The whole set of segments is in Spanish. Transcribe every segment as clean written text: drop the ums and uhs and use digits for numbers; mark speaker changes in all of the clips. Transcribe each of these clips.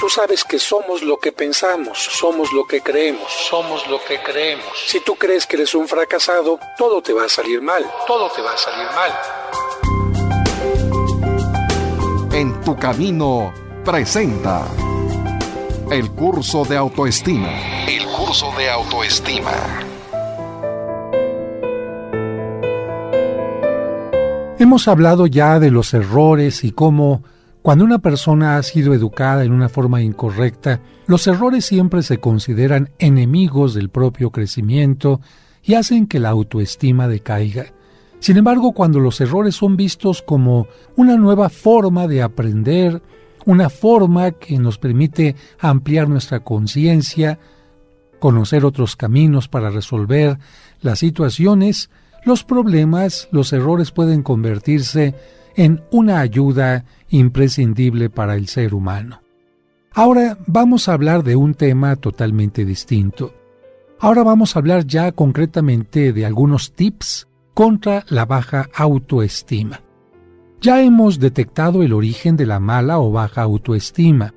Speaker 1: Tú sabes que somos lo que pensamos, somos lo que creemos, somos lo que creemos. Si tú crees que eres un fracasado, todo te va a salir mal, todo te va a salir mal.
Speaker 2: En tu camino presenta el curso de autoestima. El curso de autoestima.
Speaker 3: Hemos hablado ya de los errores y cómo, cuando una persona ha sido educada en una forma incorrecta, los errores siempre se consideran enemigos del propio crecimiento y hacen que la autoestima decaiga. Sin embargo, cuando los errores son vistos como una nueva forma de aprender, una forma que nos permite ampliar nuestra conciencia, conocer otros caminos para resolver las situaciones, los problemas, los errores pueden convertirse en una ayuda imprescindible para el ser humano. Ahora vamos a hablar de un tema totalmente distinto. Ahora vamos a hablar ya concretamente de algunos tips contra la baja autoestima. Ya hemos detectado el origen de la mala o baja autoestima.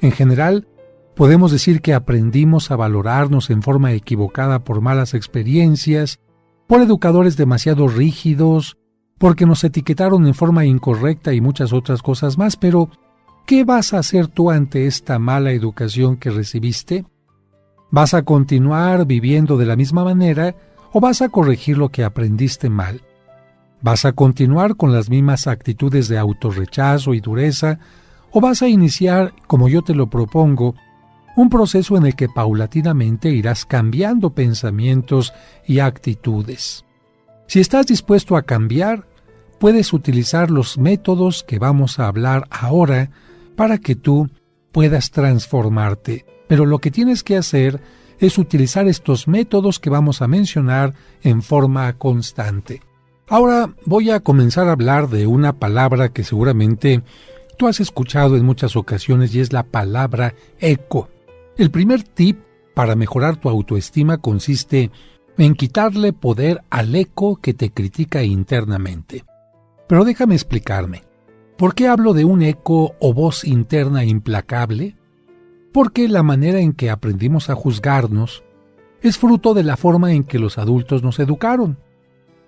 Speaker 3: En general, podemos decir que aprendimos a valorarnos en forma equivocada por malas experiencias, por educadores demasiado rígidos, porque nos etiquetaron en forma incorrecta y muchas otras cosas más, pero ¿qué vas a hacer tú ante esta mala educación que recibiste? ¿Vas a continuar viviendo de la misma manera o vas a corregir lo que aprendiste mal? ¿Vas a continuar con las mismas actitudes de autorrechazo y dureza o vas a iniciar, como yo te lo propongo, un proceso en el que paulatinamente irás cambiando pensamientos y actitudes? Si estás dispuesto a cambiar, puedes utilizar los métodos que vamos a hablar ahora para que tú puedas transformarte. Pero lo que tienes que hacer es utilizar estos métodos que vamos a mencionar en forma constante. Ahora voy a comenzar a hablar de una palabra que seguramente tú has escuchado en muchas ocasiones y es la palabra eco. El primer tip para mejorar tu autoestima consiste en quitarle poder al eco que te critica internamente. Pero déjame explicarme. ¿Por qué hablo de un eco o voz interna implacable? Porque la manera en que aprendimos a juzgarnos es fruto de la forma en que los adultos nos educaron.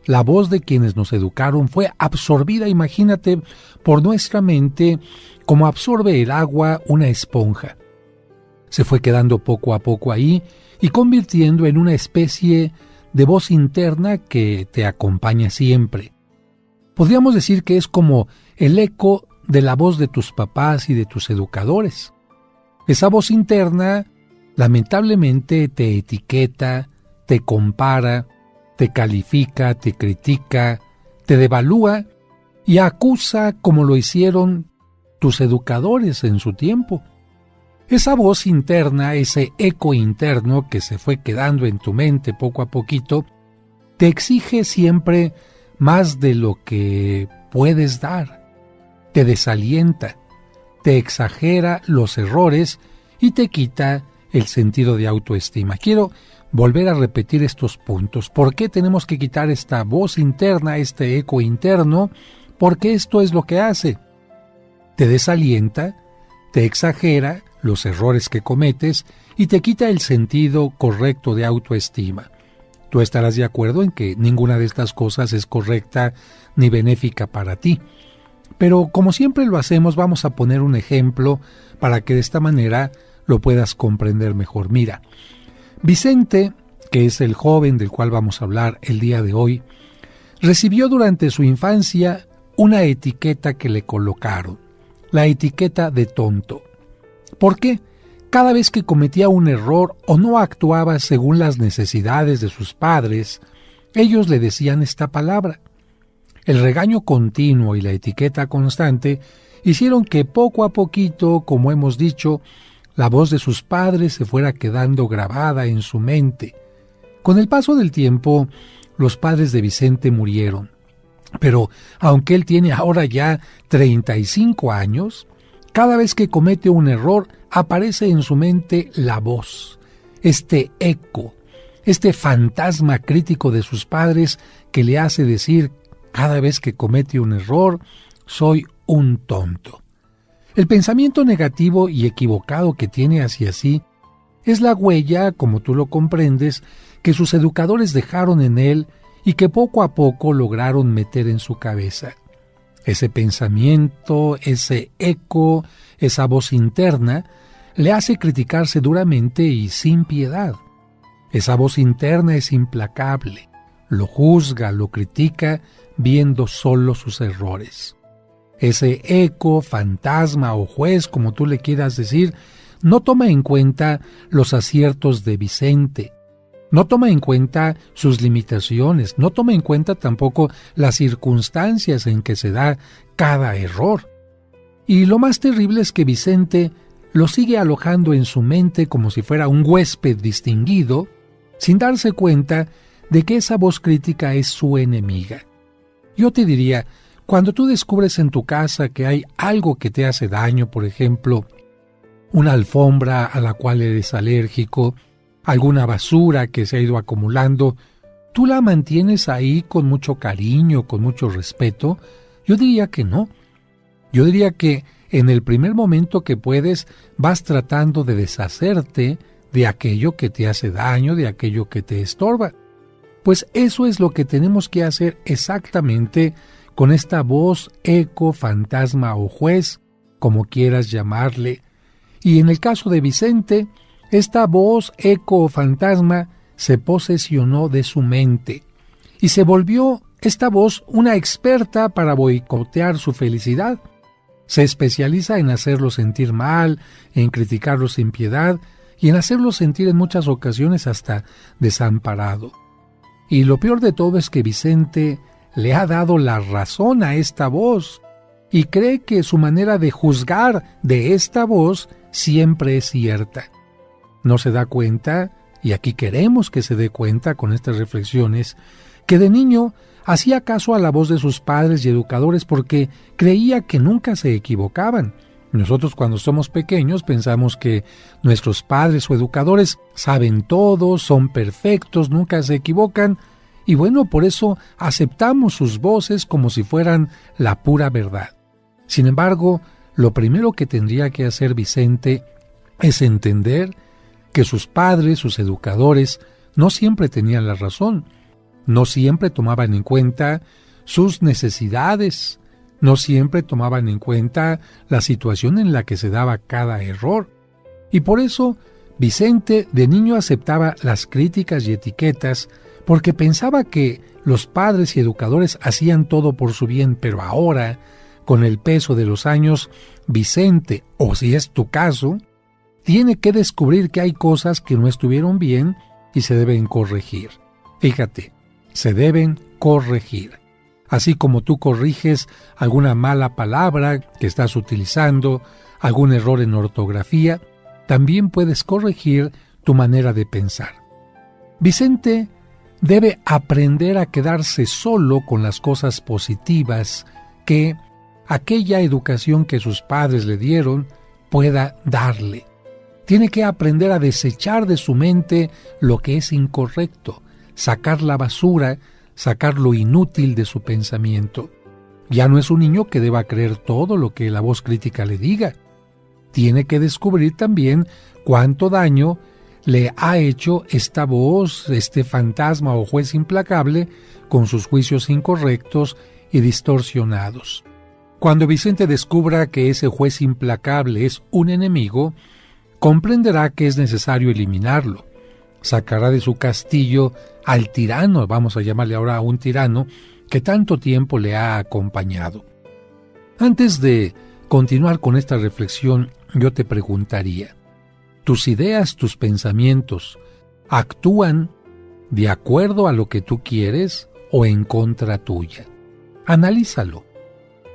Speaker 3: La voz de quienes nos educaron fue absorbida, imagínate, por nuestra mente como absorbe el agua una esponja. Se fue quedando poco a poco ahí y convirtiendo en una especie de voz interna que te acompaña siempre. Podríamos decir que es como el eco de la voz de tus papás y de tus educadores. Esa voz interna, lamentablemente, te etiqueta, te compara, te califica, te critica, te devalúa y acusa como lo hicieron tus educadores en su tiempo. Esa voz interna, ese eco interno que se fue quedando en tu mente poco a poquito, te exige siempre más de lo que puedes dar. Te desalienta, te exagera los errores y te quita el sentido de autoestima. Quiero volver a repetir estos puntos. ¿Por qué tenemos que quitar esta voz interna, este eco interno? Porque esto es lo que hace. Te desalienta, te exagera los errores que cometes y te quita el sentido correcto de autoestima. Tú estarás de acuerdo en que ninguna de estas cosas es correcta ni benéfica para ti. Pero como siempre lo hacemos, vamos a poner un ejemplo para que de esta manera lo puedas comprender mejor. Mira, Vicente, que es el joven del cual vamos a hablar el día de hoy, recibió durante su infancia una etiqueta que le colocaron, la etiqueta de tonto. ¿Por qué? Cada vez que cometía un error o no actuaba según las necesidades de sus padres, ellos le decían esta palabra. El regaño continuo y la etiqueta constante hicieron que poco a poquito, como hemos dicho, la voz de sus padres se fuera quedando grabada en su mente. Con el paso del tiempo, los padres de Vicente murieron. Pero aunque él tiene ahora ya 35 años, cada vez que comete un error, aparece en su mente la voz, este eco, este fantasma crítico de sus padres que le hace decir cada vez que comete un error, soy un tonto. El pensamiento negativo y equivocado que tiene hacia sí es la huella, como tú lo comprendes, que sus educadores dejaron en él y que poco a poco lograron meter en su cabeza. Ese pensamiento, ese eco, esa voz interna, le hace criticarse duramente y sin piedad. Esa voz interna es implacable, lo juzga, lo critica, viendo solo sus errores. Ese eco, fantasma o juez, como tú le quieras decir, no toma en cuenta los aciertos de Vicente, no toma en cuenta sus limitaciones, no toma en cuenta tampoco las circunstancias en que se da cada error. Y lo más terrible es que Vicente lo sigue alojando en su mente como si fuera un huésped distinguido, sin darse cuenta de que esa voz crítica es su enemiga. Yo te diría, cuando tú descubres en tu casa que hay algo que te hace daño, por ejemplo, una alfombra a la cual eres alérgico, alguna basura que se ha ido acumulando, ¿tú la mantienes ahí con mucho cariño, con mucho respeto? Yo diría que no. Yo diría que en el primer momento que puedes vas tratando de deshacerte de aquello que te hace daño, de aquello que te estorba. Pues eso es lo que tenemos que hacer exactamente con esta voz, eco, fantasma o juez, como quieras llamarle. Y en el caso de Vicente, esta voz, eco o fantasma se posesionó de su mente y se volvió esta voz una experta para boicotear su felicidad. Se especializa en hacerlo sentir mal, en criticarlo sin piedad y en hacerlo sentir en muchas ocasiones hasta desamparado. Y lo peor de todo es que Vicente le ha dado la razón a esta voz y cree que su manera de juzgar de esta voz siempre es cierta. No se da cuenta, y aquí queremos que se dé cuenta con estas reflexiones, que de niño hacía caso a la voz de sus padres y educadores porque creía que nunca se equivocaban. Nosotros cuando somos pequeños pensamos que nuestros padres o educadores saben todo, son perfectos, nunca se equivocan, y bueno, por eso aceptamos sus voces como si fueran la pura verdad. Sin embargo, lo primero que tendría que hacer Vicente es entender que sus padres, sus educadores, no siempre tenían la razón, no siempre tomaban en cuenta sus necesidades, no siempre tomaban en cuenta la situación en la que se daba cada error. Y por eso Vicente de niño aceptaba las críticas y etiquetas porque pensaba que los padres y educadores hacían todo por su bien, pero ahora, con el peso de los años, Vicente, o si es tu caso, tiene que descubrir que hay cosas que no estuvieron bien y se deben corregir. Fíjate, se deben corregir. Así como tú corriges alguna mala palabra que estás utilizando, algún error en ortografía, también puedes corregir tu manera de pensar. Vicente debe aprender a quedarse solo con las cosas positivas que aquella educación que sus padres le dieron pueda darle. Tiene que aprender a desechar de su mente lo que es incorrecto, sacar la basura, sacar lo inútil de su pensamiento. Ya no es un niño que deba creer todo lo que la voz crítica le diga. Tiene que descubrir también cuánto daño le ha hecho esta voz, este fantasma o juez implacable, con sus juicios incorrectos y distorsionados. Cuando Vicente descubra que ese juez implacable es un enemigo, comprenderá que es necesario eliminarlo. Sacará de su castillo al tirano, vamos a llamarle ahora a un tirano, que tanto tiempo le ha acompañado. Antes de continuar con esta reflexión, yo te preguntaría, ¿tus ideas, tus pensamientos, actúan de acuerdo a lo que tú quieres o en contra tuya? Analízalo.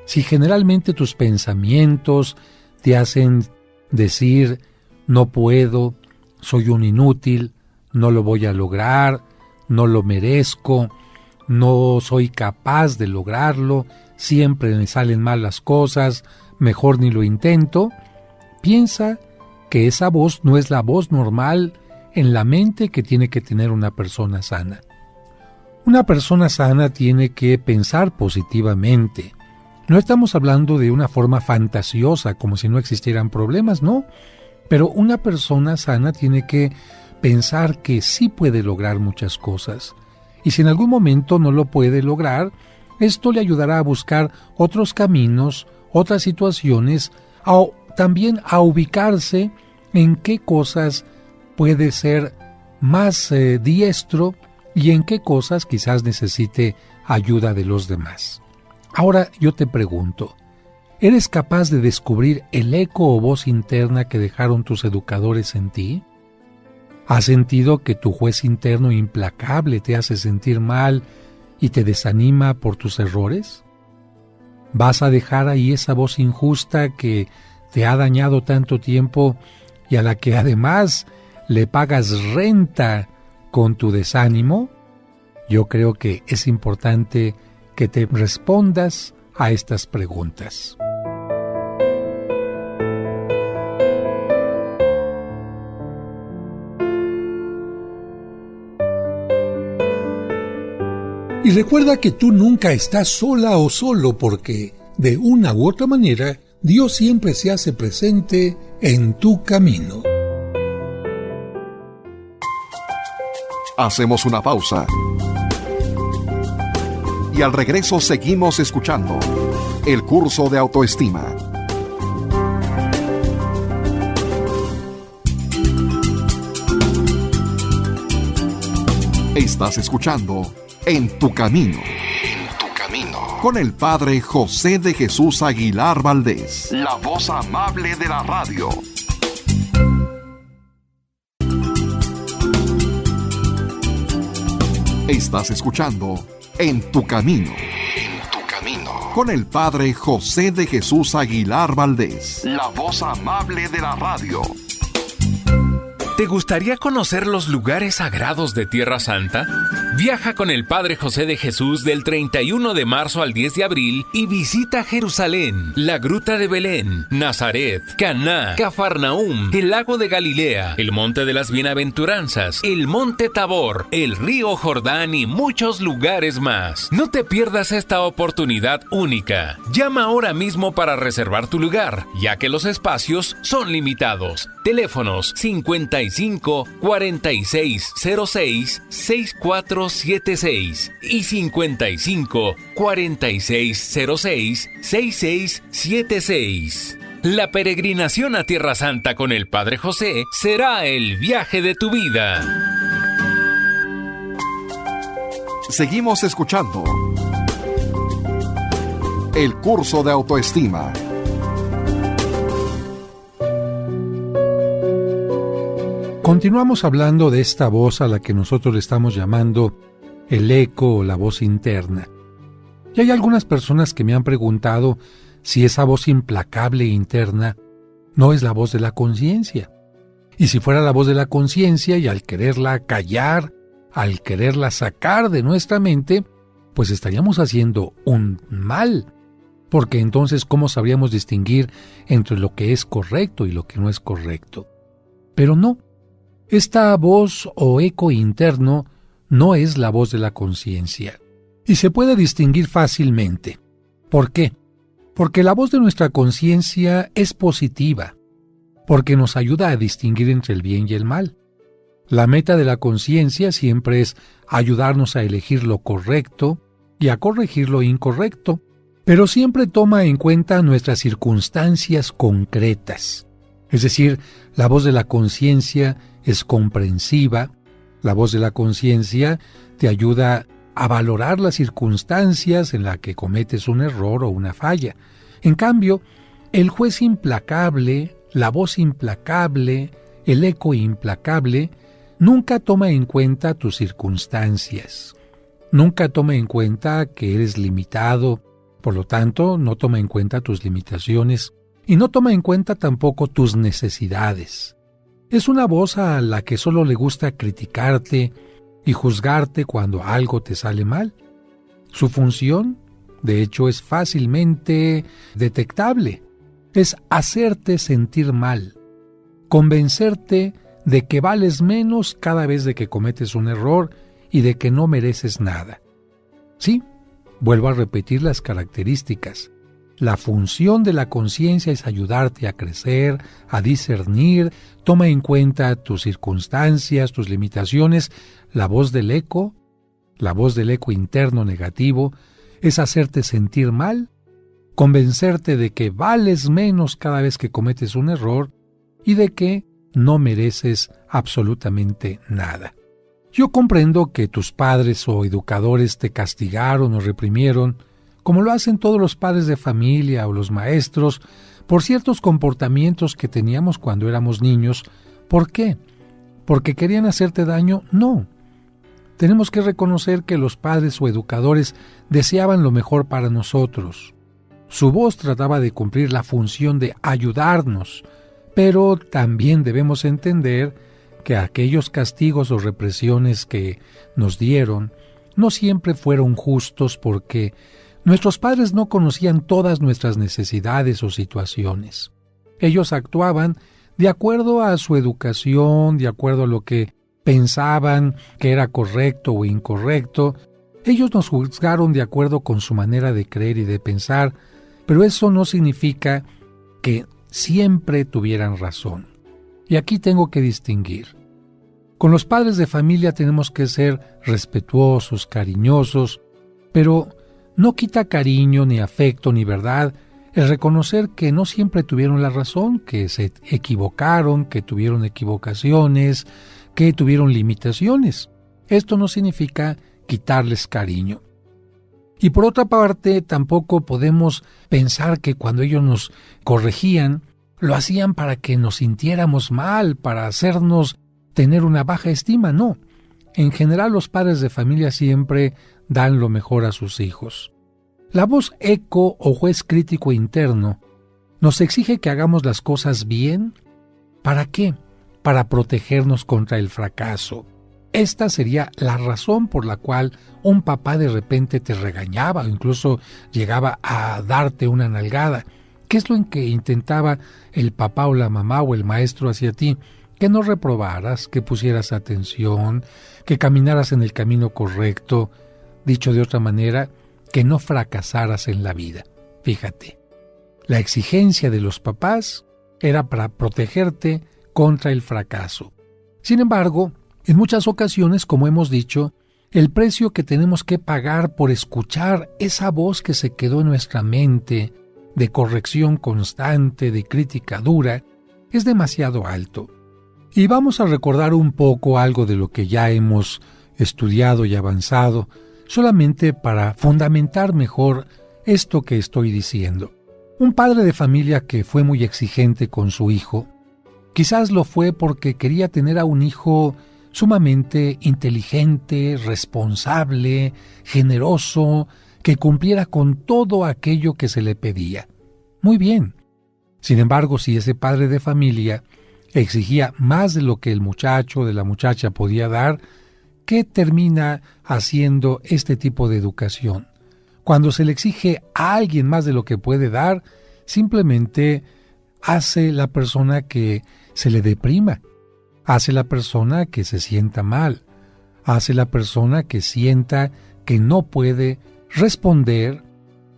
Speaker 3: Si generalmente tus pensamientos te hacen decir, no puedo, soy un inútil, no lo voy a lograr, no lo merezco, no soy capaz de lograrlo, siempre me salen mal las cosas, mejor ni lo intento, piensa que esa voz no es la voz normal en la mente que tiene que tener una persona sana. Una persona sana tiene que pensar positivamente, No estamos hablando de una forma fantasiosa, como si no existieran problemas, no. Pero una persona sana tiene que pensar que sí puede lograr muchas cosas. Y si en algún momento no lo puede lograr, esto le ayudará a buscar otros caminos, otras situaciones, o también a ubicarse en qué cosas puede ser más diestro y en qué cosas quizás necesite ayuda de los demás. Ahora yo te pregunto, ¿eres capaz de descubrir el eco o voz interna que dejaron tus educadores en ti? ¿Has sentido que tu juez interno implacable te hace sentir mal y te desanima por tus errores? ¿Vas a dejar ahí esa voz injusta que te ha dañado tanto tiempo y a la que además le pagas renta con tu desánimo? Yo creo que es importante que te respondas a estas preguntas.
Speaker 4: Y recuerda que tú nunca estás sola o solo porque, de una u otra manera, Dios siempre se hace presente en tu camino.
Speaker 2: Hacemos una pausa. Y al regreso seguimos escuchando el curso de autoestima. Estás escuchando En tu Camino. En tu Camino. Con el Padre José de Jesús Aguilar Valdés. La voz amable de la radio. Estás escuchando En tu Camino. En tu Camino. Con el Padre José de Jesús Aguilar Valdés. La voz amable de la radio.
Speaker 5: ¿Te gustaría conocer los lugares sagrados de Tierra Santa? Viaja con el Padre José de Jesús del 31 de marzo al 10 de abril y visita Jerusalén, la Gruta de Belén, Nazaret, Caná, Cafarnaúm, el Lago de Galilea, el Monte de las Bienaventuranzas, el Monte Tabor, el Río Jordán y muchos lugares más. No te pierdas esta oportunidad única. Llama ahora mismo para reservar tu lugar, ya que los espacios son limitados. Teléfonos 55 46 06 6476 y 55 46 06 6676. La peregrinación a Tierra Santa con el Padre José será el viaje de tu vida.
Speaker 2: Seguimos escuchando el curso de autoestima.
Speaker 3: Continuamos hablando de esta voz a la que nosotros le estamos llamando el eco o la voz interna. Y hay algunas personas que me han preguntado si esa voz implacable interna no es la voz de la conciencia. Y si fuera la voz de la conciencia y al quererla callar, al quererla sacar de nuestra mente, pues estaríamos haciendo un mal. Porque entonces, ¿cómo sabríamos distinguir entre lo que es correcto y lo que no es correcto? Pero no. Esta voz o eco interno no es la voz de la conciencia y se puede distinguir fácilmente. ¿Por qué? Porque la voz de nuestra conciencia es positiva, porque nos ayuda a distinguir entre el bien y el mal. La meta de la conciencia siempre es ayudarnos a elegir lo correcto y a corregir lo incorrecto, pero siempre toma en cuenta nuestras circunstancias concretas. Es decir, la voz de la conciencia es comprensiva, la voz de la conciencia te ayuda a valorar las circunstancias en las que cometes un error o una falla. En cambio, el juez implacable, la voz implacable, el eco implacable, nunca toma en cuenta tus circunstancias. Nunca toma en cuenta que eres limitado, por lo tanto, no toma en cuenta tus limitaciones y no toma en cuenta tampoco tus necesidades. Es una voz a la que solo le gusta criticarte y juzgarte cuando algo te sale mal. Su función, de hecho, es fácilmente detectable. Es hacerte sentir mal, convencerte de que vales menos cada vez de que cometes un error y de que no mereces nada. Sí, vuelvo a repetir las características. La función de la conciencia es ayudarte a crecer, a discernir, toma en cuenta tus circunstancias, tus limitaciones. La voz del eco interno negativo, es hacerte sentir mal, convencerte de que vales menos cada vez que cometes un error y de que no mereces absolutamente nada. Yo comprendo que tus padres o educadores te castigaron o reprimieron, como lo hacen todos los padres de familia o los maestros, por ciertos comportamientos que teníamos cuando éramos niños. ¿Por qué? ¿Porque querían hacerte daño? No. Tenemos que reconocer que los padres o educadores deseaban lo mejor para nosotros. Su voz trataba de cumplir la función de ayudarnos, pero también debemos entender que aquellos castigos o represiones que nos dieron no siempre fueron justos porque nuestros padres no conocían todas nuestras necesidades o situaciones. Ellos actuaban de acuerdo a su educación, de acuerdo a lo que pensaban que era correcto o incorrecto. Ellos nos juzgaron de acuerdo con su manera de creer y de pensar, pero eso no significa que siempre tuvieran razón. Y aquí tengo que distinguir. Con los padres de familia tenemos que ser respetuosos, cariñosos, pero no quita cariño, ni afecto, ni verdad el reconocer que no siempre tuvieron la razón, que se equivocaron, que tuvieron equivocaciones, que tuvieron limitaciones. Esto no significa quitarles cariño. Y por otra parte, tampoco podemos pensar que cuando ellos nos corregían, lo hacían para que nos sintiéramos mal, para hacernos tener una baja estima. No. En general, los padres de familia siempre dan lo mejor a sus hijos. La voz eco o juez crítico interno nos exige que hagamos las cosas bien. ¿Para qué? Para protegernos contra el fracaso. Esta sería la razón por la cual un papá de repente te regañaba o incluso llegaba a darte una nalgada. ¿Qué es lo que intentaba el papá o la mamá o el maestro hacia ti? Que no reprobaras, que pusieras atención, que caminaras en el camino correcto. Dicho de otra manera, que no fracasaras en la vida. Fíjate, la exigencia de los papás era para protegerte contra el fracaso. Sin embargo, en muchas ocasiones, como hemos dicho, el precio que tenemos que pagar por escuchar esa voz que se quedó en nuestra mente, de corrección constante, de crítica dura, es demasiado alto. Y vamos a recordar un poco algo de lo que ya hemos estudiado y avanzado, solamente para fundamentar mejor esto que estoy diciendo. Un padre de familia que fue muy exigente con su hijo, quizás lo fue porque quería tener a un hijo sumamente inteligente, responsable, generoso, que cumpliera con todo aquello que se le pedía. Muy bien. Sin embargo, si ese padre de familia exigía más de lo que el muchacho o de la muchacha podía dar, ¿qué termina haciendo este tipo de educación? Cuando se le exige a alguien más de lo que puede dar, simplemente hace la persona que se le deprima, hace la persona que se sienta mal, hace la persona que sienta que no puede responder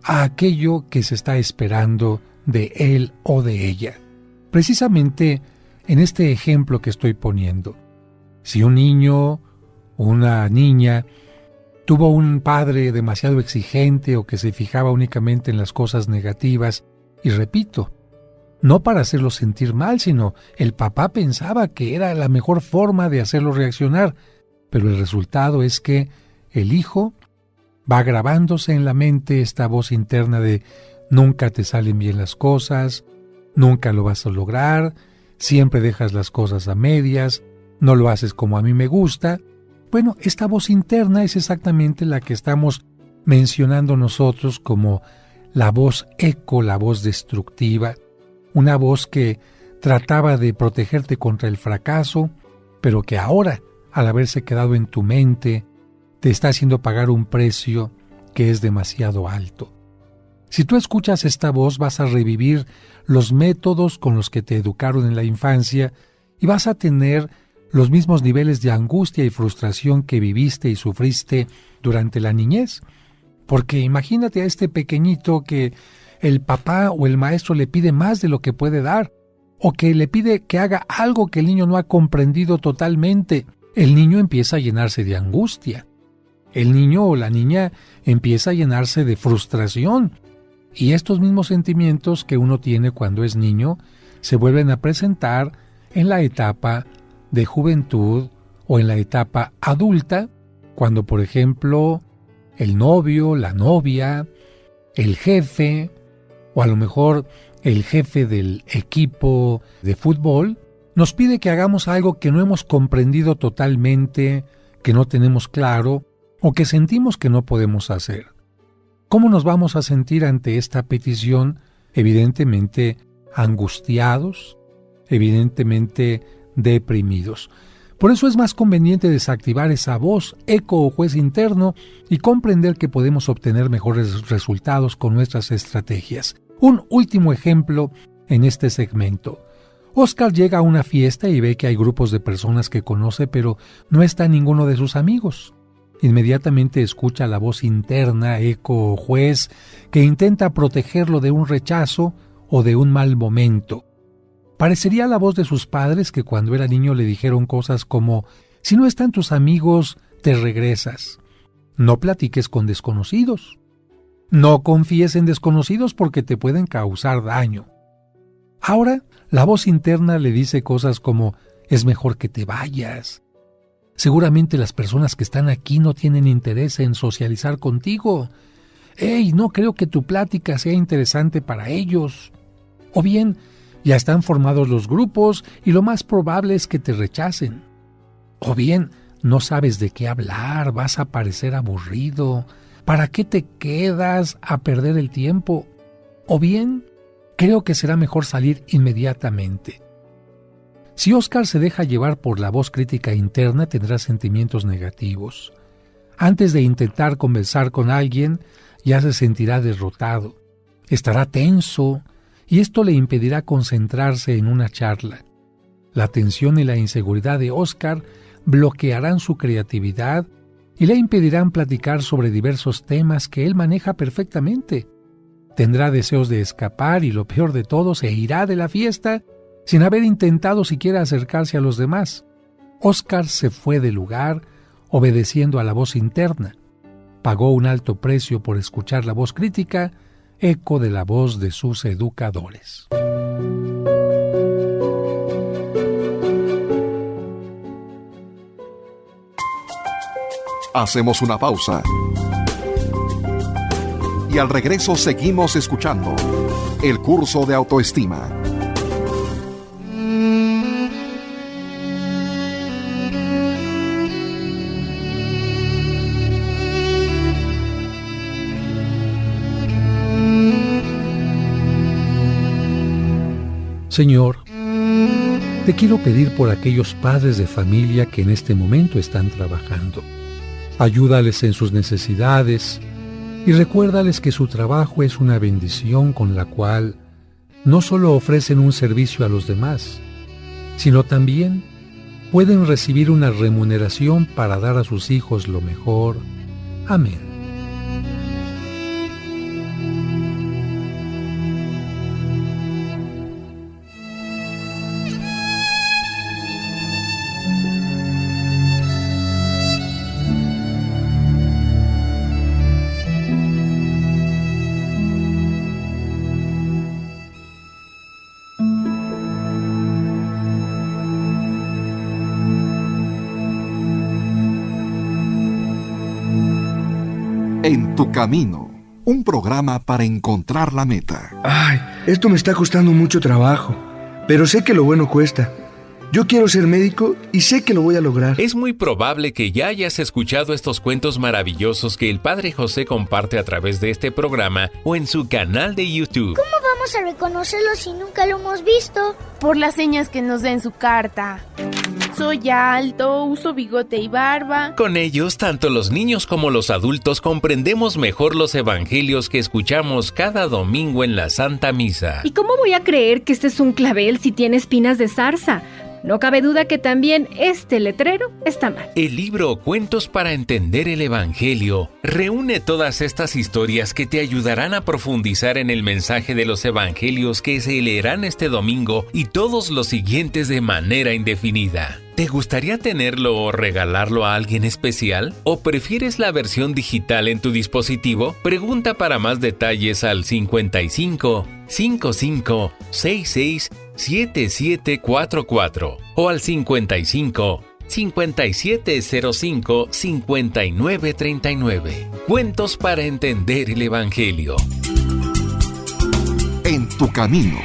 Speaker 3: a aquello que se está esperando de él o de ella. Precisamente en este ejemplo que estoy poniendo, si un niño o una niña tuvo un padre demasiado exigente o que se fijaba únicamente en las cosas negativas, y repito, no para hacerlo sentir mal, sino el papá pensaba que era la mejor forma de hacerlo reaccionar, pero el resultado es que el hijo va grabándose en la mente esta voz interna de nunca te salen bien las cosas, nunca lo vas a lograr, siempre dejas las cosas a medias, no lo haces como a mí me gusta. Bueno, esta voz interna es exactamente la que estamos mencionando nosotros como la voz eco, la voz destructiva, una voz que trataba de protegerte contra el fracaso, pero que ahora, al haberse quedado en tu mente, te está haciendo pagar un precio que es demasiado alto. Si tú escuchas esta voz, vas a revivir los métodos con los que te educaron en la infancia y vas a tener los mismos niveles de angustia y frustración que viviste y sufriste durante la niñez. Porque imagínate a este pequeñito que el papá o el maestro le pide más de lo que puede dar, o que le pide que haga algo que el niño no ha comprendido totalmente, el niño empieza a llenarse de angustia. El niño o la niña empieza a llenarse de frustración. Y estos mismos sentimientos que uno tiene cuando es niño se vuelven a presentar en la etapa de juventud o en la etapa adulta, cuando, por ejemplo, el novio, la novia, el jefe, o a lo mejor el jefe del equipo de fútbol, nos pide que hagamos algo que no hemos comprendido totalmente, que no tenemos claro, o que sentimos que no podemos hacer. ¿Cómo nos vamos a sentir ante esta petición? Evidentemente angustiados, evidentemente deprimidos. Por eso es más conveniente desactivar esa voz, eco o juez interno y comprender que podemos obtener mejores resultados con nuestras estrategias. Un último ejemplo en este segmento. Oscar llega a una fiesta y ve que hay grupos de personas que conoce, pero no está ninguno de sus amigos. Inmediatamente escucha la voz interna, eco o juez, que intenta protegerlo de un rechazo o de un mal momento. Parecería la voz de sus padres que cuando era niño le dijeron cosas como: si no están tus amigos, te regresas. No platiques con desconocidos. No confíes en desconocidos porque te pueden causar daño. Ahora, la voz interna le dice cosas como: es mejor que te vayas. Seguramente las personas que están aquí no tienen interés en socializar contigo. ¡Ey, no creo que tu plática sea interesante para ellos! O bien, ya están formados los grupos y lo más probable es que te rechacen. O bien, no sabes de qué hablar, vas a parecer aburrido. ¿Para qué te quedas a perder el tiempo? O bien, creo que será mejor salir inmediatamente. Si Oscar se deja llevar por la voz crítica interna, tendrá sentimientos negativos. Antes de intentar conversar con alguien, ya se sentirá derrotado. Estará tenso y esto le impedirá concentrarse en una charla. La tensión y la inseguridad de Oscar bloquearán su creatividad y le impedirán platicar sobre diversos temas que él maneja perfectamente. Tendrá deseos de escapar y, lo peor de todo, se irá de la fiesta sin haber intentado siquiera acercarse a los demás. Oscar se fue del lugar obedeciendo a la voz interna. Pagó un alto precio por escuchar la voz crítica, eco de la voz de sus educadores.
Speaker 2: Hacemos una pausa. Y al regreso seguimos escuchando el curso de autoestima.
Speaker 3: Señor, te quiero pedir por aquellos padres de familia que en este momento están trabajando. Ayúdales en sus necesidades y recuérdales que su trabajo es una bendición con la cual no solo ofrecen un servicio a los demás, sino también pueden recibir una remuneración para dar a sus hijos lo mejor. Amén.
Speaker 2: En tu camino, un programa para encontrar la meta.
Speaker 6: Ay, esto me está costando mucho trabajo, pero sé que lo bueno cuesta. Yo quiero ser médico y sé que lo voy a lograr.
Speaker 5: Es muy probable que ya hayas escuchado estos cuentos maravillosos que el Padre José comparte a través de este programa o en su canal de YouTube.
Speaker 7: ¿Cómo vamos a reconocerlo si nunca lo hemos visto?
Speaker 8: Por las señas que nos da en su carta. Soy alto, uso bigote y barba.
Speaker 5: Con ellos, tanto los niños como los adultos comprendemos mejor los evangelios que escuchamos cada domingo en la Santa Misa.
Speaker 9: ¿Y cómo voy a creer que este es un clavel si tiene espinas de zarza? No cabe duda que también este letrero está mal.
Speaker 5: El libro Cuentos para entender el Evangelio reúne todas estas historias que te ayudarán a profundizar en el mensaje de los evangelios que se leerán este domingo y todos los siguientes de manera indefinida. ¿Te gustaría tenerlo o regalarlo a alguien especial? ¿O prefieres la versión digital en tu dispositivo? Pregunta para más detalles al 55 55 66 7744 o al 55 5705 5939. Cuentos para entender el Evangelio.
Speaker 2: En tu camino.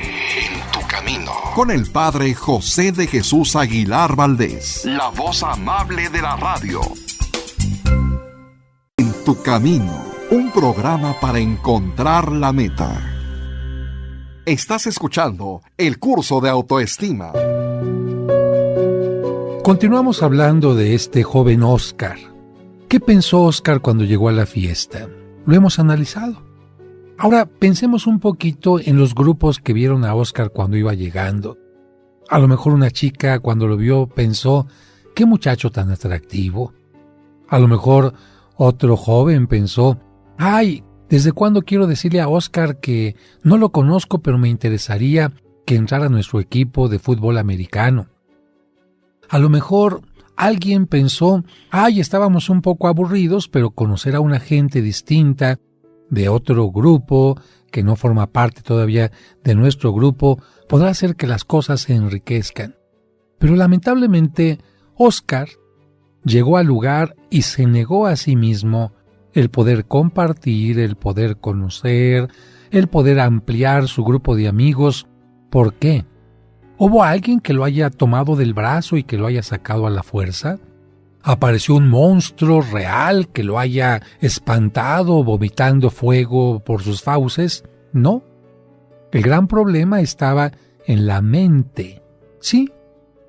Speaker 2: Con el Padre José de Jesús Aguilar Valdés. La voz amable de la radio. En tu camino. Un programa para encontrar la meta. Estás escuchando el curso de autoestima.
Speaker 3: Continuamos hablando de este joven Oscar. ¿Qué pensó Oscar cuando llegó a la fiesta? Lo hemos analizado. Ahora pensemos un poquito en los grupos que vieron a Oscar cuando iba llegando. A lo mejor una chica cuando lo vio pensó, ¡qué muchacho tan atractivo! A lo mejor otro joven pensó, ¡ay! ¿Desde cuándo quiero decirle a Oscar que no lo conozco, pero me interesaría que entrara a nuestro equipo de fútbol americano? A lo mejor alguien pensó, ¡ay! Estábamos un poco aburridos, pero conocer a una gente distinta, de otro grupo, que no forma parte todavía de nuestro grupo, podrá hacer que las cosas se enriquezcan. Pero lamentablemente, Oscar llegó al lugar y se negó a sí mismo el poder compartir, el poder conocer, el poder ampliar su grupo de amigos. ¿Por qué? ¿Hubo alguien que lo haya tomado del brazo y que lo haya sacado a la fuerza? ¿Apareció un monstruo real que lo haya espantado vomitando fuego por sus fauces? No. El gran problema estaba en la mente. Sí,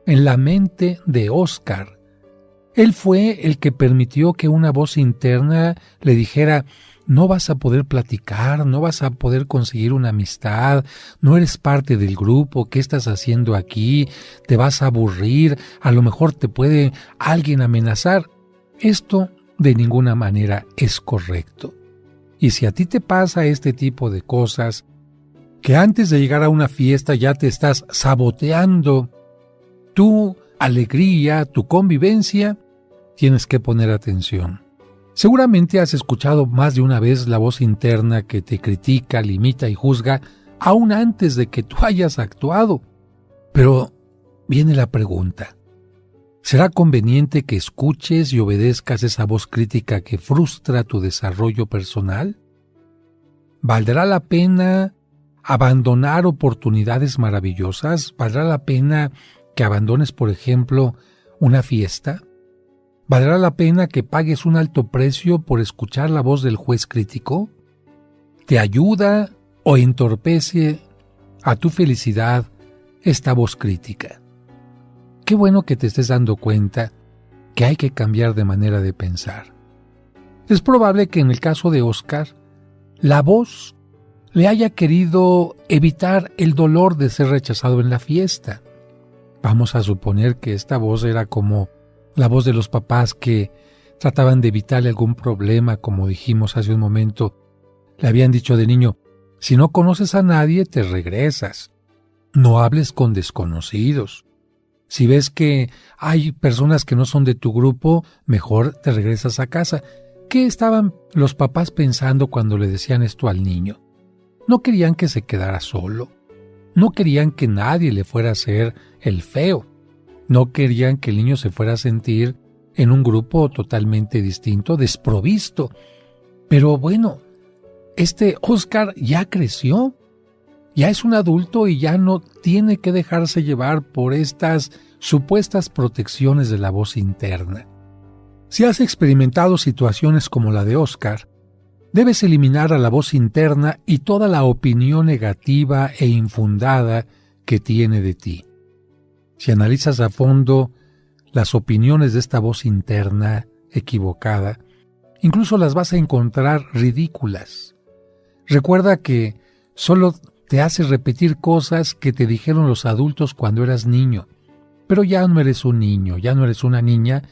Speaker 3: en la mente de Oscar. Él fue el que permitió que una voz interna le dijera, no vas a poder platicar, no vas a poder conseguir una amistad, no eres parte del grupo, ¿qué estás haciendo aquí? Te vas a aburrir, a lo mejor te puede alguien amenazar. Esto de ninguna manera es correcto. Y si a ti te pasa este tipo de cosas, que antes de llegar a una fiesta ya te estás saboteando tu alegría, tu convivencia, tienes que poner atención. Seguramente has escuchado más de una vez la voz interna que te critica, limita y juzga, aún antes de que tú hayas actuado. Pero viene la pregunta, ¿será conveniente que escuches y obedezcas esa voz crítica que frustra tu desarrollo personal? ¿Valdrá la pena abandonar oportunidades maravillosas? ¿Valdrá la pena que abandones, por ejemplo, una fiesta? ¿Valdrá la pena que pagues un alto precio por escuchar la voz del juez crítico? ¿Te ayuda o entorpece a tu felicidad esta voz crítica? Qué bueno que te estés dando cuenta que hay que cambiar de manera de pensar. Es probable que en el caso de Oscar, la voz le haya querido evitar el dolor de ser rechazado en la fiesta. Vamos a suponer que esta voz era como la voz de los papás que trataban de evitarle algún problema, como dijimos hace un momento. Le habían dicho de niño, si no conoces a nadie, te regresas. No hables con desconocidos. Si ves que hay personas que no son de tu grupo, mejor te regresas a casa. ¿Qué estaban los papás pensando cuando le decían esto al niño? No querían que se quedara solo. No querían que nadie le fuera a hacer el feo. No querían que el niño se fuera a sentir en un grupo totalmente distinto, desprovisto. Pero bueno, este Oscar ya creció, ya es un adulto y ya no tiene que dejarse llevar por estas supuestas protecciones de la voz interna. Si has experimentado situaciones como la de Oscar, debes eliminar a la voz interna y toda la opinión negativa e infundada que tiene de ti. Si analizas a fondo las opiniones de esta voz interna equivocada, incluso las vas a encontrar ridículas. Recuerda que solo te hace repetir cosas que te dijeron los adultos cuando eras niño. pero ya no eres un niño, ya no eres una niña,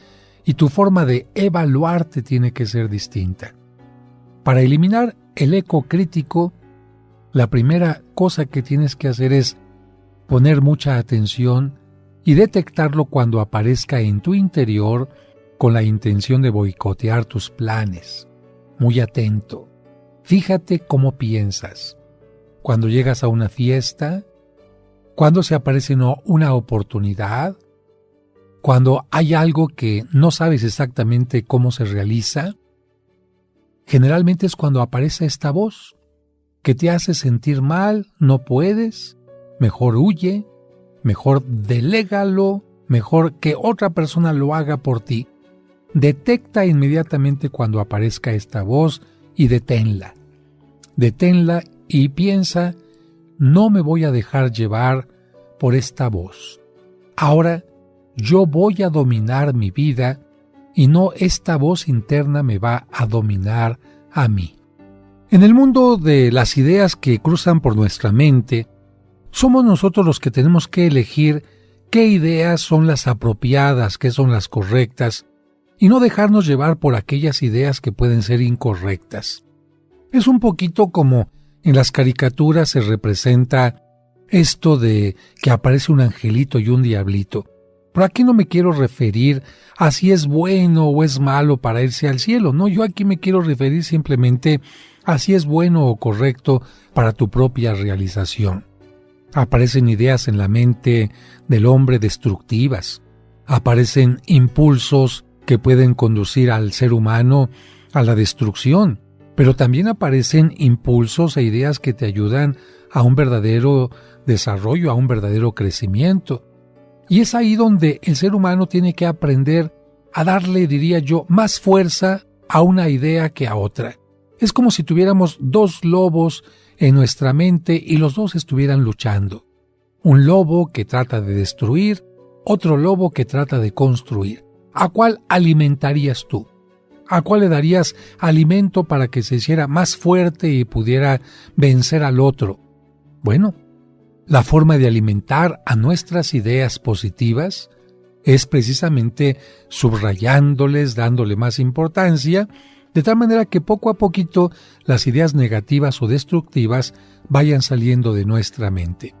Speaker 3: y tu forma de evaluarte tiene que ser distinta. Para eliminar el eco crítico, la primera cosa que tienes que hacer es poner mucha atención y detectarlo cuando aparezca en tu interior con la intención de boicotear tus planes. Muy atento. Fíjate cómo piensas. Cuando llegas a una fiesta, cuando se aparece una oportunidad, cuando hay algo que no sabes exactamente cómo se realiza, generalmente es cuando aparece esta voz que te hace sentir mal, no puedes, mejor huye, mejor delégalo, mejor que otra persona lo haga por ti. Detecta inmediatamente cuando aparezca esta voz y deténla. Deténla y piensa, no me voy a dejar llevar por esta voz. Ahora yo voy a dominar mi vida y no esta voz interna me va a dominar a mí. En el mundo de las ideas que cruzan por nuestra mente, somos nosotros los que tenemos que elegir qué ideas son las apropiadas, qué son las correctas, y no dejarnos llevar por aquellas ideas que pueden ser incorrectas. Es un poquito como en las caricaturas se representa esto de que aparece un angelito y un diablito. Pero aquí no me quiero referir a si es bueno o es malo para irse al cielo. No, yo aquí me quiero referir simplemente a si es bueno o correcto para tu propia realización. Aparecen ideas en la mente del hombre destructivas. Aparecen impulsos que pueden conducir al ser humano a la destrucción. Pero también aparecen impulsos e ideas que te ayudan a un verdadero desarrollo, a un verdadero crecimiento. Y es ahí donde el ser humano tiene que aprender a darle, diría yo, más fuerza a una idea que a otra. Es como si tuviéramos dos lobos en nuestra mente y los dos estuvieran luchando. Un lobo que trata de destruir, otro lobo que trata de construir. ¿A cuál alimentarías tú? ¿A cuál le darías alimento para que se hiciera más fuerte y pudiera vencer al otro? Bueno, la forma de alimentar a nuestras ideas positivas es precisamente subrayándoles, dándole más importancia, de tal manera que poco a poquito las ideas negativas o destructivas vayan saliendo de nuestra mente.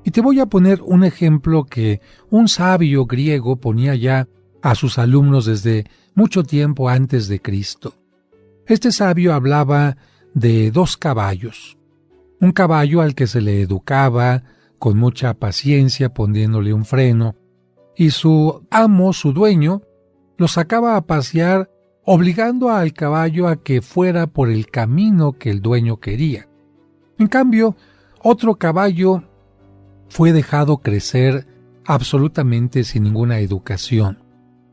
Speaker 3: Y te voy a poner un ejemplo que un sabio griego ponía ya a sus alumnos desde mucho tiempo antes de Cristo. Este sabio hablaba de dos caballos. Un caballo al que se le educaba con mucha paciencia poniéndole un freno, y su amo, su dueño, lo sacaba a pasear obligando al caballo a que fuera por el camino que el dueño quería. En cambio, otro caballo fue dejado crecer absolutamente sin ninguna educación.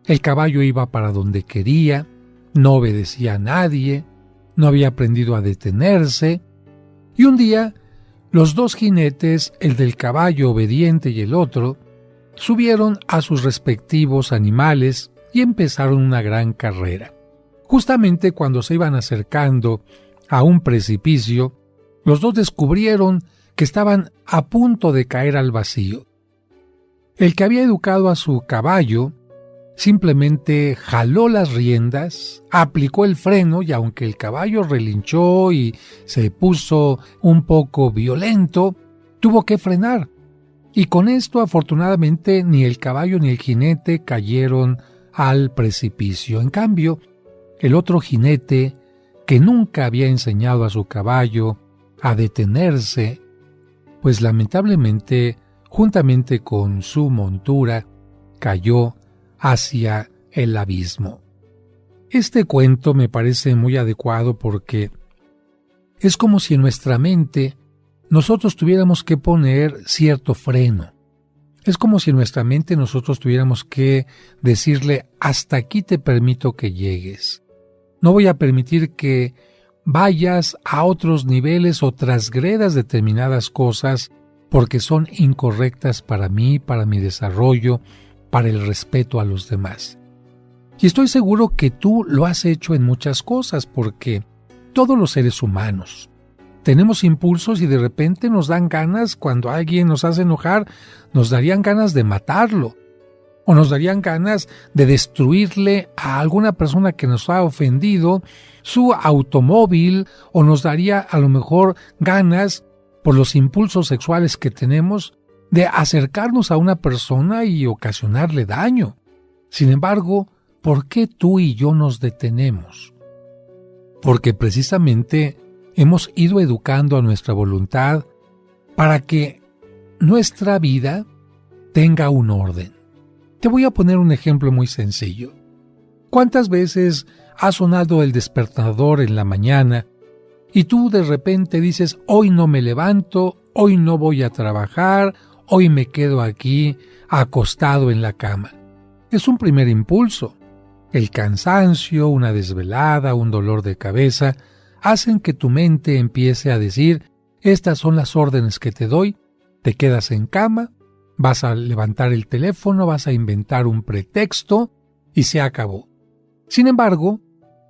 Speaker 3: El caballo iba para donde quería, no obedecía a nadie, no había aprendido a detenerse, y un día los dos jinetes, el del caballo obediente y el otro, subieron a sus respectivos animales y empezaron una gran carrera. Justamente cuando se iban acercando a un precipicio, los dos descubrieron que estaban a punto de caer al vacío. El que había educado a su caballo simplemente jaló las riendas, aplicó el freno y aunque el caballo relinchó y se puso un poco violento, tuvo que frenar. Y con esto, afortunadamente, ni el caballo ni el jinete cayeron al precipicio. En cambio, el otro jinete, que nunca había enseñado a su caballo a detenerse, pues lamentablemente, juntamente con su montura, cayó hacia el abismo. Este cuento me parece muy adecuado porque es como si en nuestra mente nosotros tuviéramos que poner cierto freno. Es como si en nuestra mente nosotros tuviéramos que decirle: hasta aquí te permito que llegues. No voy a permitir que vayas a otros niveles o transgredas determinadas cosas porque son incorrectas para mí, para mi desarrollo, para el respeto a los demás. Y estoy seguro que tú lo has hecho en muchas cosas, porque todos los seres humanos tenemos impulsos y de repente nos dan ganas, cuando alguien nos hace enojar, nos darían ganas de matarlo. o nos darían ganas de destruirle a alguna persona que nos ha ofendido su automóvil, o nos daría a lo mejor ganas, por los impulsos sexuales que tenemos, de acercarnos a una persona y ocasionarle daño. Sin embargo, ¿por qué tú y yo nos detenemos? Porque precisamente hemos ido educando a nuestra voluntad para que nuestra vida tenga un orden. Te voy a poner un ejemplo muy sencillo. ¿Cuántas veces ha sonado el despertador en la mañana y tú de repente dices, hoy no me levanto, hoy no voy a trabajar, hoy me quedo aquí acostado en la cama? Es un primer impulso. El cansancio, una desvelada, un dolor de cabeza, hacen que tu mente empiece a decir, estas son las órdenes que te doy, te quedas en cama, vas a levantar el teléfono, vas a inventar un pretexto y se acabó. Sin embargo,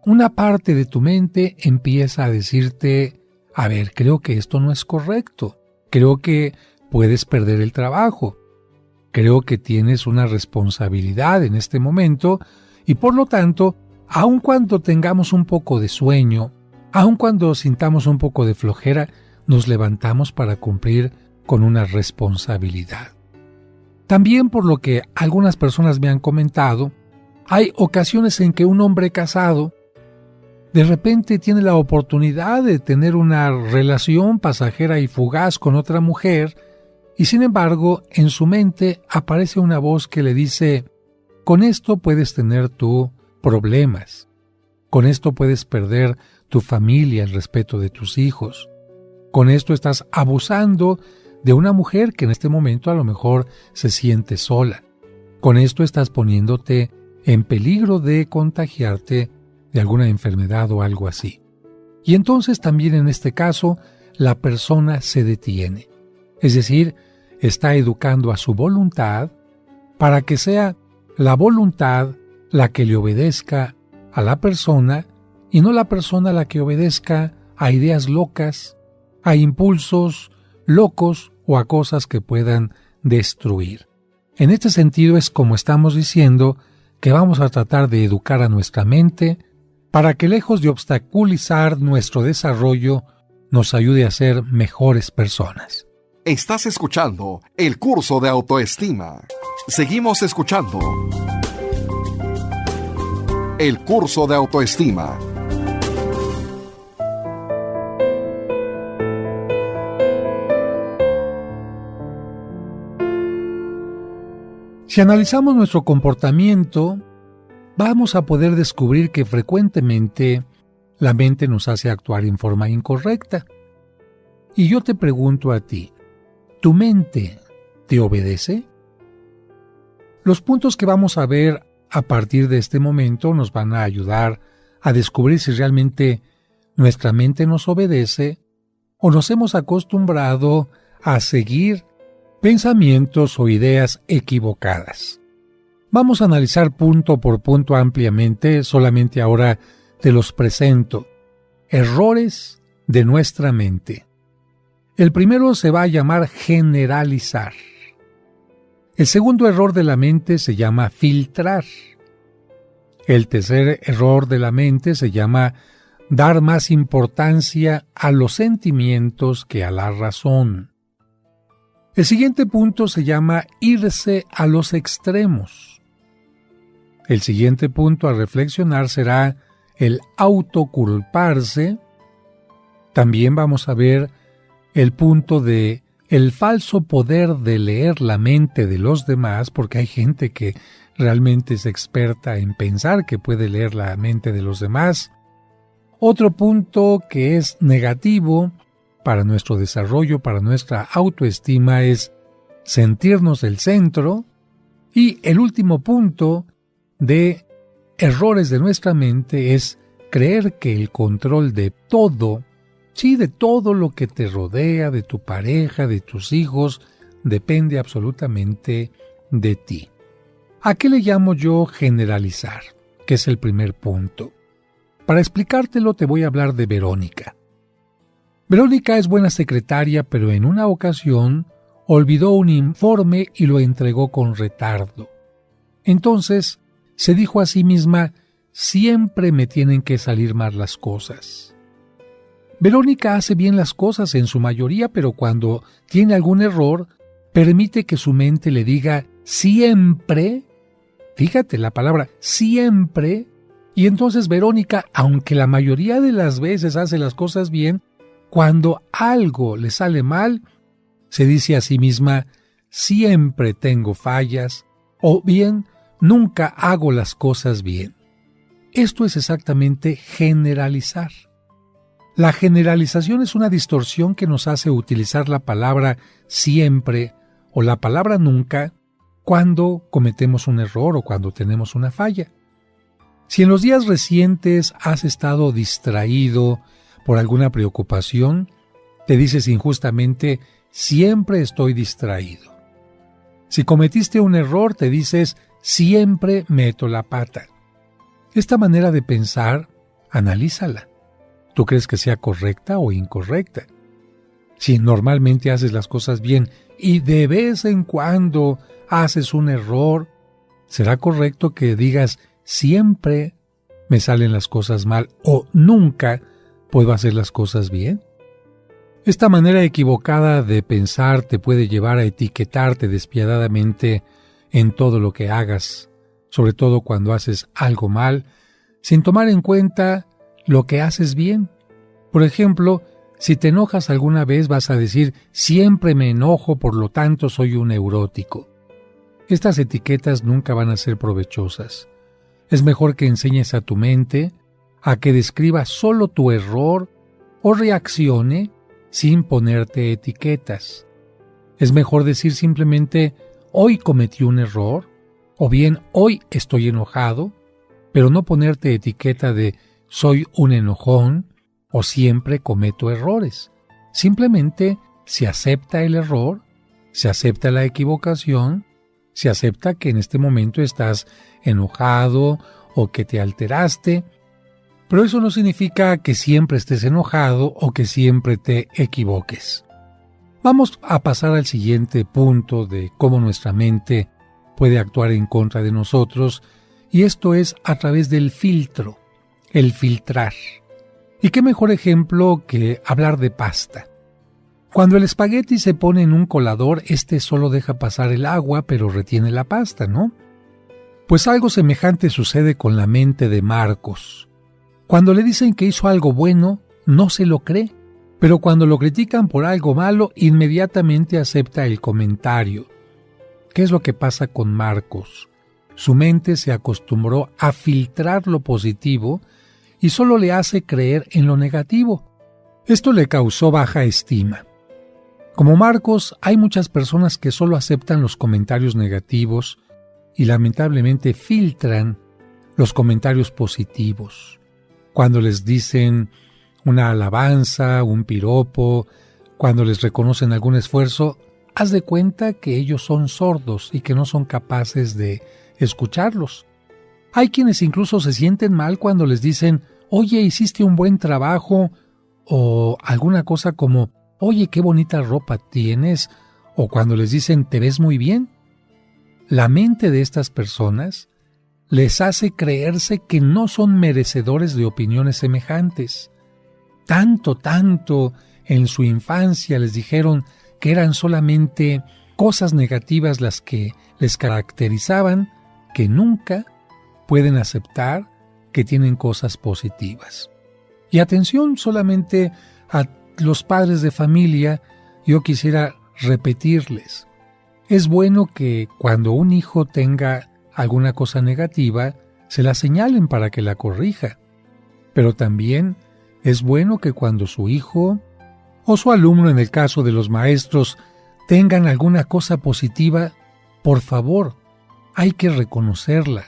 Speaker 3: una parte de tu mente empieza a decirte, a ver, creo que esto no es correcto, creo que puedes perder el trabajo, creo que tienes una responsabilidad en este momento y por lo tanto, aun cuando tengamos un poco de sueño, aun cuando sintamos un poco de flojera, nos levantamos para cumplir con una responsabilidad. También, por lo que algunas personas me han comentado, hay ocasiones en que un hombre casado de repente tiene la oportunidad de tener una relación pasajera y fugaz con otra mujer y sin embargo en su mente aparece una voz que le dice, con esto puedes tener tú problemas, con esto puedes perder tu familia, el respeto de tus hijos, con esto estás abusando de una mujer que en este momento a lo mejor se siente sola, con esto estás poniéndote en peligro de contagiarte de alguna enfermedad o algo así. Y entonces también en este caso la persona se detiene, es decir, está educando a su voluntad para que sea la voluntad la que le obedezca a la persona y no la persona la que obedezca a ideas locas, a impulsos locos o a cosas que puedan destruir. En este sentido es como estamos diciendo que vamos a tratar de educar a nuestra mente para que lejos de obstaculizar nuestro desarrollo, nos ayude a ser mejores personas.
Speaker 2: Estás escuchando el curso de autoestima. Seguimos escuchando el curso de autoestima.
Speaker 3: Si analizamos nuestro comportamiento, vamos a poder descubrir que frecuentemente la mente nos hace actuar en forma incorrecta. Y yo te pregunto a ti, ¿tu mente te obedece? Los puntos que vamos a ver a partir de este momento nos van a ayudar a descubrir si realmente nuestra mente nos obedece o nos hemos acostumbrado a seguir pensamientos o ideas equivocadas. Vamos a analizar punto por punto ampliamente, solamente ahora te los presento. Errores de nuestra mente. El primero se va a llamar generalizar. El segundo error de la mente se llama filtrar. El tercer error de la mente se llama dar más importancia a los sentimientos que a la razón. El siguiente punto se llama irse a los extremos. El siguiente punto a reflexionar será el autoculparse. También vamos a ver el punto de el falso poder de leer la mente de los demás, porque hay gente que realmente es experta en pensar que puede leer la mente de los demás. Otro punto que es negativo para nuestro desarrollo, para nuestra autoestima, es sentirnos el centro. Y el último punto de errores de nuestra mente es creer que el control de todo, sí, de todo lo que te rodea, de tu pareja, de tus hijos, depende absolutamente de ti. ¿A qué le llamo yo generalizar? Que es el primer punto. Para explicártelo te voy a hablar de Verónica. Verónica es buena secretaria, pero en una ocasión olvidó un informe y lo entregó con retardo. Entonces se dijo a sí misma: siempre me tienen que salir mal las cosas. Verónica hace bien las cosas en su mayoría, pero cuando tiene algún error, permite que su mente le diga siempre. Fíjate la palabra siempre. Y entonces Verónica, aunque la mayoría de las veces hace las cosas bien, cuando algo le sale mal, se dice a sí misma: siempre tengo fallas, o bien, nunca hago las cosas bien. Esto es exactamente generalizar. La generalización es una distorsión que nos hace utilizar la palabra siempre o la palabra nunca cuando cometemos un error o cuando tenemos una falla. Si en los días recientes has estado distraído por alguna preocupación, te dices injustamente: siempre estoy distraído. Si cometiste un error, te dices: siempre meto la pata. Esta manera de pensar, analízala. ¿Tú crees que sea correcta o incorrecta? Si normalmente haces las cosas bien y de vez en cuando haces un error, ¿será correcto que digas: siempre me salen las cosas mal o nunca puedo hacer las cosas bien? Esta manera equivocada de pensar te puede llevar a etiquetarte despiadadamente en todo lo que hagas, sobre todo cuando haces algo mal, sin tomar en cuenta lo que haces bien. Por ejemplo, si te enojas alguna vez, vas a decir: siempre me enojo, por lo tanto soy un neurótico. Estas etiquetas nunca van a ser provechosas. Es mejor que enseñes a tu mente a que describa solo tu error o reaccione sin ponerte etiquetas. Es mejor decir simplemente: hoy cometí un error, o bien hoy estoy enojado, pero no ponerte etiqueta de soy un enojón o siempre cometo errores. Simplemente se acepta el error, se acepta la equivocación, se acepta que en este momento estás enojado o que te alteraste, pero eso no significa que siempre estés enojado o que siempre te equivoques. Vamos a pasar al siguiente punto de cómo nuestra mente puede actuar en contra de nosotros, y esto es a través del filtro, el filtrar. ¿Y qué mejor ejemplo que hablar de pasta? Cuando el espagueti se pone en un colador, este solo deja pasar el agua, pero retiene la pasta, ¿no? Pues algo semejante sucede con la mente de Marcos. Cuando le dicen que hizo algo bueno, no se lo cree, pero cuando lo critican por algo malo, inmediatamente acepta el comentario. ¿Qué es lo que pasa con Marcos? Su mente se acostumbró a filtrar lo positivo y solo le hace creer en lo negativo. Esto le causó baja estima. Como Marcos, hay muchas personas que solo aceptan los comentarios negativos y lamentablemente filtran los comentarios positivos. Cuando les dicen una alabanza, un piropo, cuando les reconocen algún esfuerzo, haz de cuenta que ellos son sordos y que no son capaces de escucharlos. Hay quienes incluso se sienten mal cuando les dicen: oye, hiciste un buen trabajo, o alguna cosa como: oye, qué bonita ropa tienes, o cuando les dicen: te ves muy bien. La mente de estas personas les hace creerse que no son merecedores de opiniones semejantes. Tanto en su infancia les dijeron que eran solamente cosas negativas las que les caracterizaban, que nunca pueden aceptar que tienen cosas positivas. Y atención solamente a los padres de familia, yo quisiera repetirles: es bueno que cuando un hijo tenga alguna cosa negativa, se la señalen para que la corrija. Pero también es bueno que cuando su hijo o su alumno, en el caso de los maestros, tengan alguna cosa positiva, por favor, hay que reconocerla,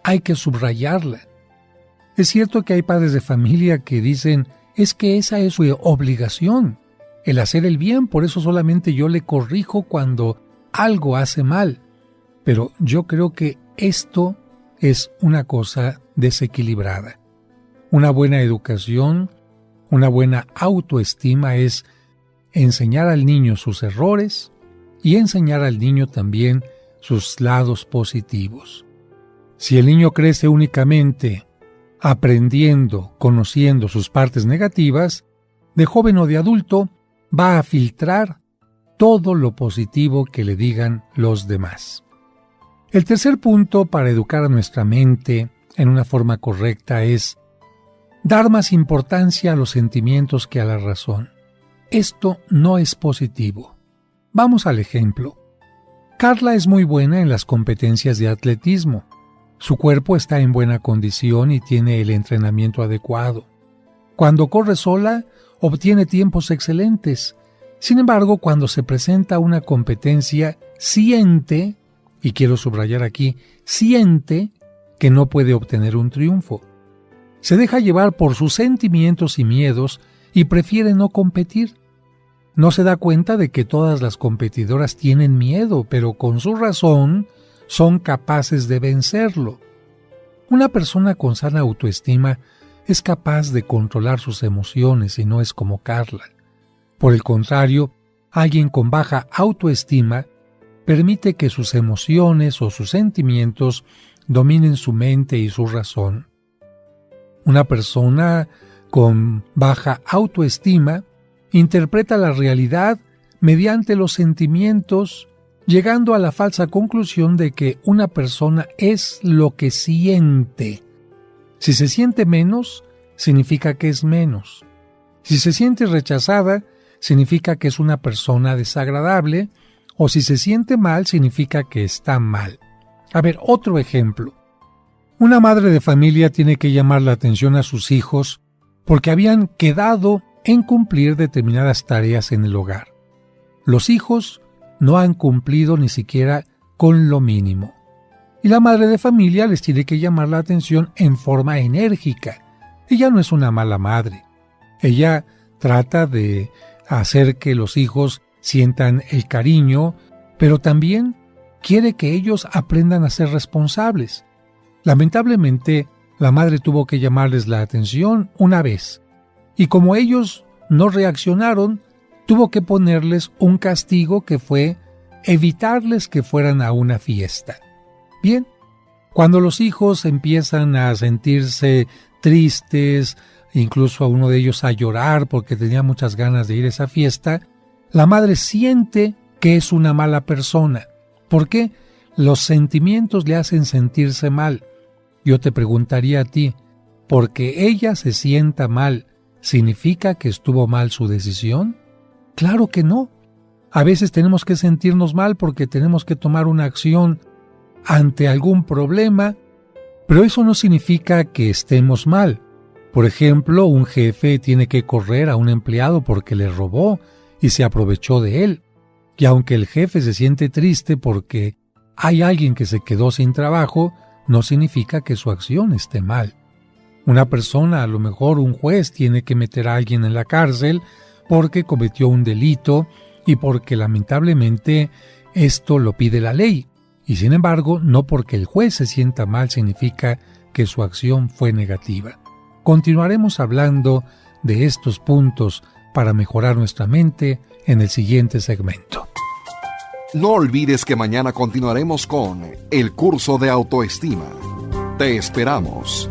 Speaker 3: hay que subrayarla. Es cierto que hay padres de familia que dicen: es que esa es su obligación, el hacer el bien, por eso solamente yo le corrijo cuando algo hace mal. Pero yo creo que esto es una cosa desequilibrada. Una buena educación, una buena autoestima es enseñar al niño sus errores y enseñar al niño también sus lados positivos. Si el niño crece únicamente aprendiendo, conociendo sus partes negativas, de joven o de adulto, va a filtrar todo lo positivo que le digan los demás. El tercer punto para educar a nuestra mente en una forma correcta es dar más importancia a los sentimientos que a la razón. Esto no es positivo. Vamos al ejemplo. Carla es muy buena en las competencias de atletismo. Su cuerpo está en buena condición y tiene el entrenamiento adecuado. Cuando corre sola, obtiene tiempos excelentes. Sin embargo, cuando se presenta una competencia, siente, y quiero subrayar aquí, siente que no puede obtener un triunfo. Se deja llevar por sus sentimientos y miedos y prefiere no competir. No se da cuenta de que todas las competidoras tienen miedo, pero con su razón son capaces de vencerlo. Una persona con sana autoestima es capaz de controlar sus emociones y no es como Carla. Por el contrario, alguien con baja autoestima permite que sus emociones o sus sentimientos dominen su mente y su razón. Una persona con baja autoestima interpreta la realidad mediante los sentimientos, llegando a la falsa conclusión de que una persona es lo que siente. Si se siente menos, significa que es menos. Si se siente rechazada, significa que es una persona desagradable, o si se siente mal, significa que está mal. A ver, otro ejemplo. Una madre de familia tiene que llamar la atención a sus hijos porque habían quedado en cumplir determinadas tareas en el hogar. Los hijos no han cumplido ni siquiera con lo mínimo. Y la madre de familia les tiene que llamar la atención en forma enérgica. Ella no es una mala madre. Ella trata de hacer que los hijos sientan el cariño, pero también quiere que ellos aprendan a ser responsables. Lamentablemente, la madre tuvo que llamarles la atención una vez, y como ellos no reaccionaron, tuvo que ponerles un castigo que fue evitarles que fueran a una fiesta. Bien, cuando los hijos empiezan a sentirse tristes, incluso a uno de ellos a llorar porque tenía muchas ganas de ir a esa fiesta, la madre siente que es una mala persona. ¿Por qué? Los sentimientos le hacen sentirse mal. Yo te preguntaría a ti, ¿porque ella se sienta mal, significa que estuvo mal su decisión? Claro que no. A veces tenemos que sentirnos mal porque tenemos que tomar una acción ante algún problema, pero eso no significa que estemos mal. Por ejemplo, un jefe tiene que correr a un empleado porque le robó y se aprovechó de él. Y aunque el jefe se siente triste porque hay alguien que se quedó sin trabajo, no significa que su acción esté mal. Una persona, a lo mejor un juez, tiene que meter a alguien en la cárcel porque cometió un delito y porque lamentablemente esto lo pide la ley. Y sin embargo, no porque el juez se sienta mal significa que su acción fue negativa. Continuaremos hablando de estos puntos para mejorar nuestra mente en el siguiente segmento.
Speaker 2: No olvides que mañana continuaremos con el curso de autoestima. Te esperamos.